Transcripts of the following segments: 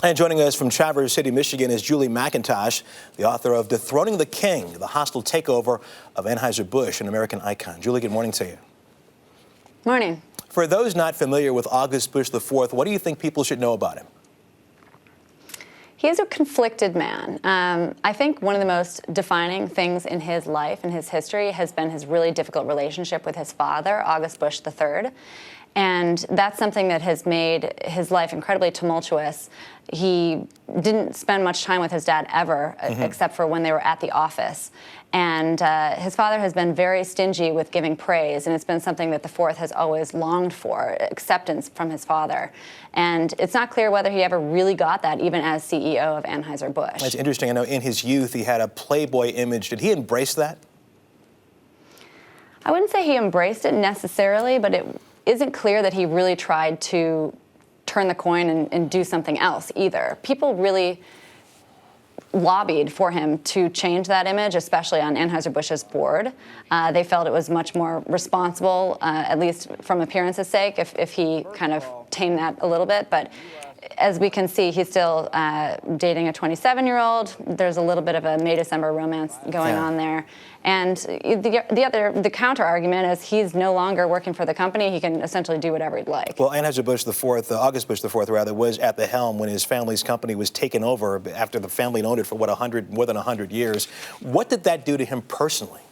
And joining us from Traverse City, Michigan is Julie Macintosh, the author of Dethroning the King, the Hostile Takeover of Anheuser-Busch, an American icon. Julie, good morning to you. Morning. For those not familiar with August Busch IV, what do you think people should know about him? He is a conflicted man. I think one of the most defining things in his life and his history has been his really difficult relationship with his father, August Busch III. And that's something that has made his life incredibly tumultuous. He didn't spend much time with his dad ever, except for when they were at the office. And his father has been very stingy with giving praise, and it's been something that the Fourth has always longed for, acceptance from his father. And it's not clear whether he ever really got that, even as CEO of Anheuser-Busch. That's interesting. I know in his youth he had a Playboy image. Did he embrace that? I wouldn't say he embraced it necessarily, but it isn't clear that he really tried to turn the coin and do something else either. People really lobbied for him to change that image, especially on Anheuser-Busch's board. They felt it was much more responsible, at least from appearance's sake, if he kind of tamed that a little bit. But as we can see, he's still dating a 27-year-old. There's a little bit of a May-December romance going on there. And the counter argument is he's no longer working for the company. He can essentially do whatever he'd like. Well, Anheuser-Busch IV, August Busch IV, rather, was at the helm when his family's company was taken over after the family owned it for, what, more than 100 years. What did that do to him personally?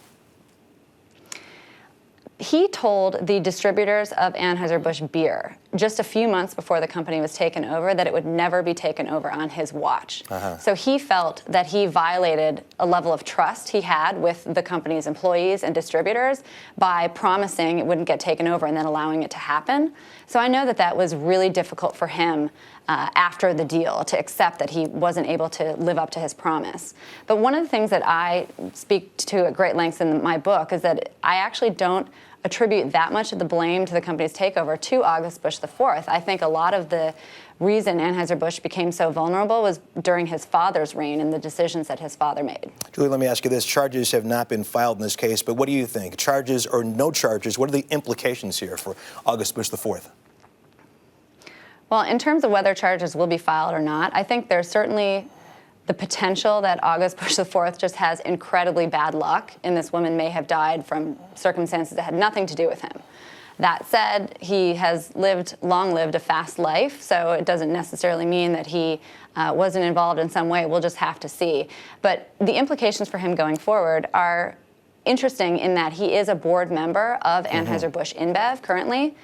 He told the distributors of Anheuser-Busch beer just a few months before the company was taken over that it would never be taken over on his watch. So he felt that he violated a level of trust he had with the company's employees and distributors by promising it wouldn't get taken over and then allowing it to happen. So I know that that was really difficult for him after the deal to accept that he wasn't able to live up to his promise. But one of the things that I speak to at great lengths in my book is that I actually don't attribute that much of the blame to the company's takeover to August Busch IV. I think a lot of the reason Anheuser-Busch became so vulnerable was during his father's reign and the decisions that his father made. Julie, let me ask you this. Charges have not been filed in this case, but what do you think? Charges or no charges, what are the implications here for August Busch IV? Well, in terms of whether charges will be filed or not, I think there's certainly the potential that August Busch IV just has incredibly bad luck, and this woman may have died from circumstances that had nothing to do with him. That said, he has long lived a fast life, so it doesn't necessarily mean that he wasn't involved in some way. We'll just have to see. But the implications for him going forward are interesting in that he is a board member of Anheuser-Busch InBev currently,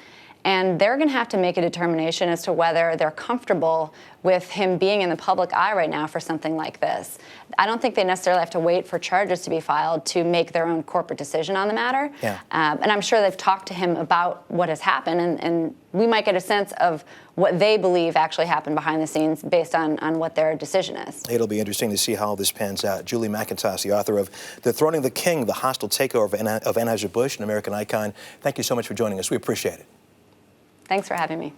and they're going to have to make a determination as to whether they're comfortable with him being in the public eye right now for something like this. I don't think they necessarily have to wait for charges to be filed to make their own corporate decision on the matter. And I'm sure they've talked to him about what has happened, and we might get a sense of what they believe actually happened behind the scenes based on what their decision is. It'll be interesting to see how this pans out. Julie Macintosh, the author of Dethroning the King, the Hostile Takeover of Anheuser-Busch, an American icon. Thank you so much for joining us. We appreciate it. Thanks for having me.